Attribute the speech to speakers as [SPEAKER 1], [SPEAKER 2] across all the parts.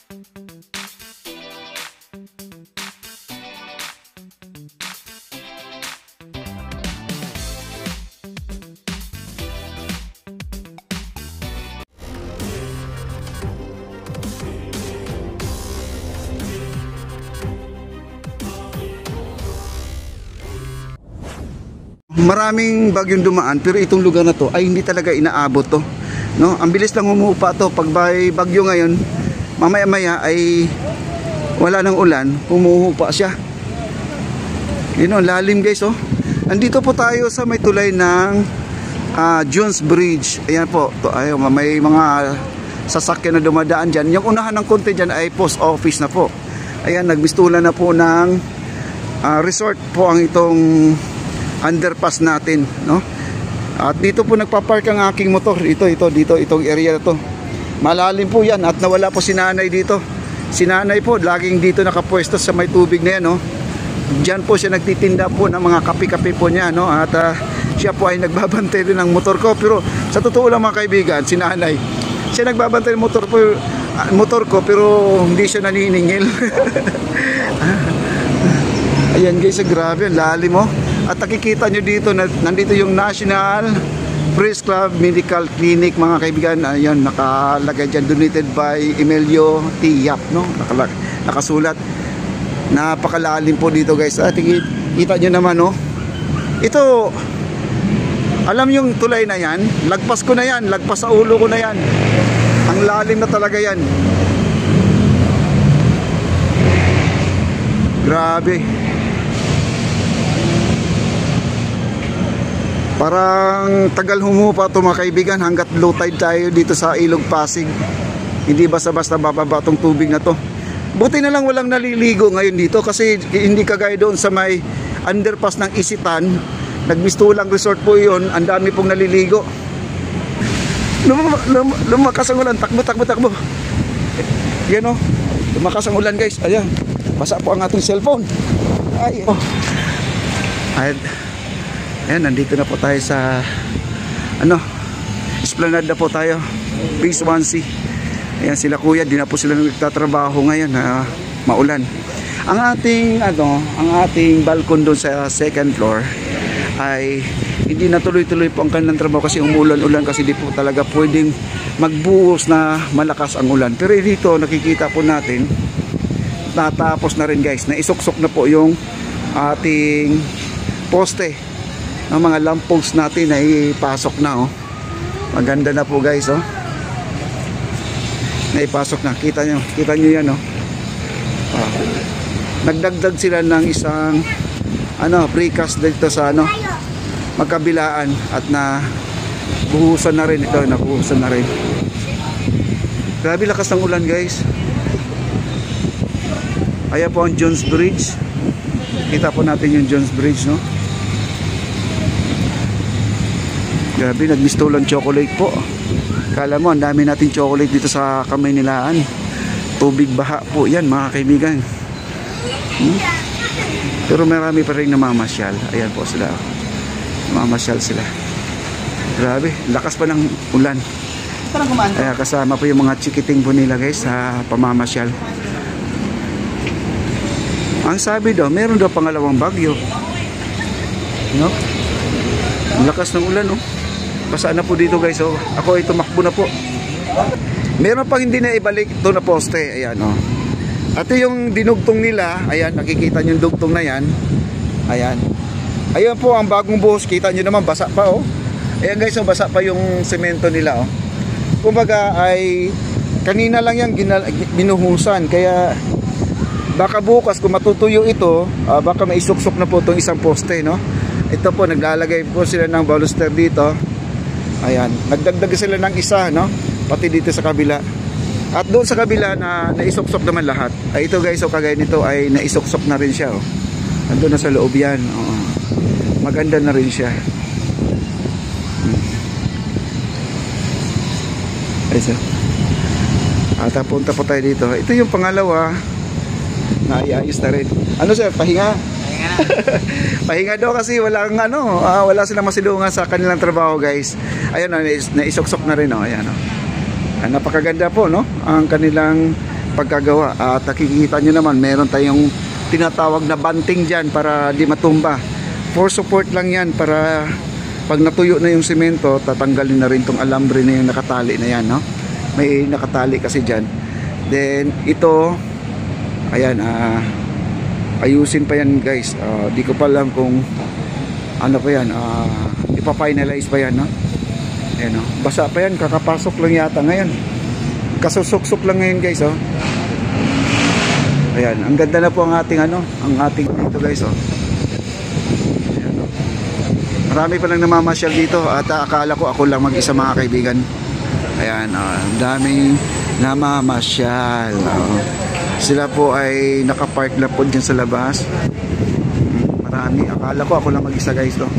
[SPEAKER 1] Maraming bagyong dumaan pero itong lugar na to ay hindi talaga inaabot to, no? Ang bilis lang humupa to. Pag may bagyo ngayon, mamaya-maya ay wala nang ulan, humuhupa siya. Yun o, lalim guys oh. Andito po tayo sa may tulay ng Jones Bridge. Ayan po, to, ayun, may mga sasakyan na dumadaan dyan. Yung unahan ng konti dyan ay post office na po. Ayan, nagbistulan na po ng resort po ang itong underpass natin, no? At dito po nagpa-park ang aking motor. Itong area na to. Malalim po yan at nawala po si nanay dito. Si nanay po laging dito nakapwesto sa may tubig na yan, no? Diyan po siya nagtitinda po ng mga kape-kape po niya, no? At siya po ay nagbabantay din ng motor ko. Pero sa totoo lang mga kaibigan, si nanay, siya nagbabantay ng motor ko pero hindi siya naniningil. Ayan guys, grabe, ang lalim mo. At nakikita nyo dito, nandito yung National Press Club Medical Clinic mga kaibigan. Ayan, nakalagay dyan, donated by Emilio T. Yap, no? Nakasulat. Napakalalim po dito guys. At kita nyo naman, no? Ito, alam yung tulay na yan, lagpas ko na yan, lagpas sa ulo ko na yan. Ang lalim na talaga yan. Grabe. Parang tagal humupa ito mga kaibigan hanggat low tide tayo dito sa Ilog Pasig. Hindi basta-basta bababa itong tubig na to. Buti na lang walang naliligo ngayon dito kasi hindi kagaya doon sa may underpass ng Isitan. Nagmistulang resort po yun. Ang dami pong naliligo. Lumakas ang ulan. Takbo. Yan o. Lumakas ang ulan guys. Ayan. Basa po ang ating cellphone. Ay. Oh. Ayan, nandito na po tayo sa Esplanade na po tayo, Phase 1C. Ayan sila kuya, di na po sila nagtatrabaho ngayon na maulan. Ang ating balkon doon sa second floor ay hindi na tuloy-tuloy po ang kanilang trabaho kasi umulan-ulan kasi di po talaga pwedeng magbuhos na malakas ang ulan. Pero dito nakikita po natin natapos na rin guys, na isuksok na po yung ating poste. Ang mga lamp post natin ay ipasok na oh. Maganda na po guys oh. Naipasok na. Kita nyo yan oh. Nagdagdag sila ng isang precast dito sa magkabilaan at na buhusan na rin ito, nabuhusan na rin. Grabe lakas ng ulan guys. Ayan po ang Jones Bridge. Kita po natin yung Jones Bridge, no? Grabe, nagmistolan chocolate po. Kala mo, ang dami natin chocolate dito sa Kamaynilaan. Tubig baha po yan, mga kaibigan. Pero marami pa rin namamasyal. Ayan po sila. Namamasyal sila. Grabe, lakas pa ng ulan. Kaya kasama po yung mga chikiting po nila guys sa pamamasyal. Ang sabi daw, meron daw pangalawang bagyo. No? Ang lakas ng ulan, no? Basa na po dito guys, oh. Ako ay tumakbo na po. Meron pang hindi na ibalik ito na poste. Ayan, oh. At yung dinugtong nila, ayan, nakikita nyo yung dugtong na yan. Ayan. Ayan po ang bagong buhos. Kita nyo naman, basa pa, oh. Ayan guys, oh, basa pa yung semento nila, oh. Kumbaga ay kanina lang yan binuhusan. Kaya baka bukas kung matutuyo ito, baka maisuksok na po itong isang poste, no? Ito po, naglalagay po sila ng baluster dito. Ayan, nagdagdag sila ng isa, no? Pati dito sa kabila. At doon sa kabila na naisuksok naman lahat. Ay ito guys, so kagaya nito ay naisuksok na rin siya, oh. Nandun na sa loob yan. Oo. Maganda na rin siya. Ay so. At punta po tayo dito. Ito yung pangalawa. Naiayos na rin. Ano sir, pahinga? Pahinga daw kasi wala silang masilungan sa kanilang trabaho guys. Ayun, naisuksok na rin, oh. Ayan, oh. Napakaganda po, no? Ang kanilang pagkagawa. At nakikita nyo naman, meron tayong tinatawag na banting dyan para di matumba. For support lang yan, para pag natuyo na yung semento, tatanggalin na rin tong alambre na yung nakatali na yan, no? May nakatali kasi dyan. Then ito, ayan, ayusin pa yan guys. Di ko pa alam kung ano pa yan, ipa-finalize pa yan, no? Ayan, no? Basa pa yan, kakapasok lang yata ngayon, kasusuksok lang ngayon guys, oh. Ayan, ang ganda na po ang ating ang ating dito guys, oh. Ayan, oh. Marami pa lang namamasyal dito at akala ko ako lang mag-isa mga kaibigan. Ayan, ang daming namamasyal, oh. Sila po ay nakapark na po dyan sa labas. Marami, akala ko ako lang mag-isa guys, no?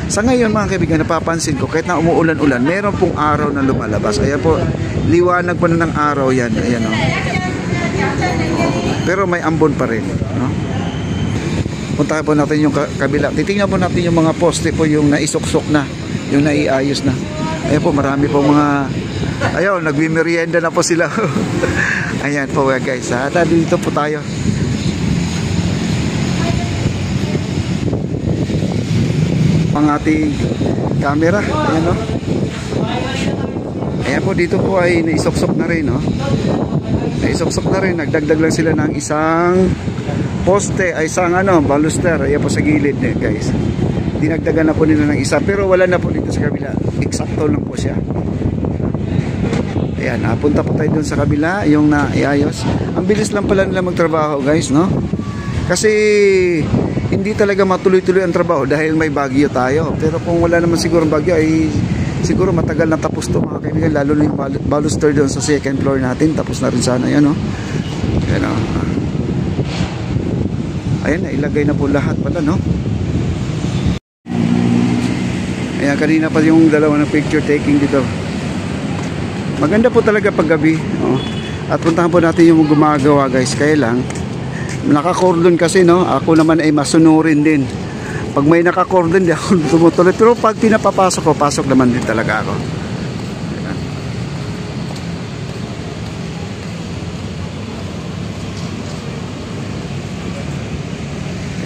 [SPEAKER 1] Sa ngayon mga kaibigan, napapansin ko kahit na umuulan-ulan, meron pong araw na lumalabas. Ayan po, liwanag pa na ng araw yan. Ayan, no? Pero may ambon pa rin, no? Puntahan po natin yung kabila. Titingnan po natin yung mga poste po, yung naisuksok na, yung naiayos na. Ayan po, marami po mga, ayun, nagmimerienda na po sila. Ayan po guys, dito po tayo. Ang ating camera, ayan, no? Ayan po, dito po ay naisuksok na rin, no? Naisuksok na rin, nagdagdag lang sila ng isang poste, ay isang baluster, ayan po sa gilid, guys. Dinagdagan na po nila ng isa, pero wala na po dito sa kabila, eksakto lang po siya. Ayan, punta po tayo dun sa kabila, yung naiayos. Ang bilis lang pala nila magtrabaho guys, no? Kasi hindi talaga matuloy-tuloy ang trabaho dahil may bagyo tayo. Pero kung wala naman siguro bagyo, ay siguro matagal na tapos to mga kaibigan. Lalo na yung baluster doon sa second floor natin. Tapos na rin sana yan, no? Ayan, ayan, nailagay na po lahat pala, no? Ayan, kanina pa yung dalawa ng picture taking dito. Maganda po talaga pag gabi, oh. At puntahan po natin yung gumagawa guys. Kaya lang naka-cordon kasi, no? Ako naman ay masunurin din. Pag may naka-cordon di ako tumutuloy. Pero pag pinapapasok ko, pasok naman din talaga ako.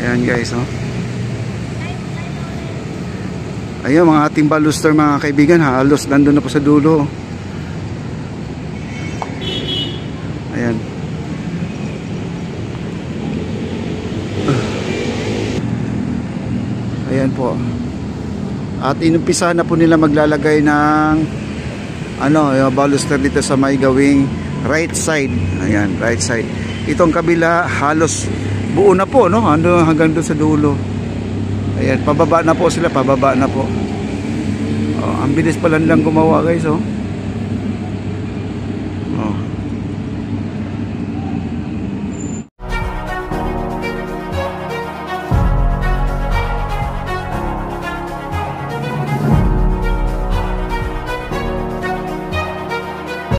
[SPEAKER 1] Ayan guys, no? Ayan mga ating baluster mga kaibigan, halos nandun na po sa dulo. Ayan. Ayan po. At inumpisa na po nila maglalagay ng yung baluster dito sa may gawing right side. Ayan, right side. Itong kabila halos buo na po, no? Hanggang doon sa dulo. Ayan, pababa na po sila, pababa na po. Ang bilis pala nilang gumawa guys, oh.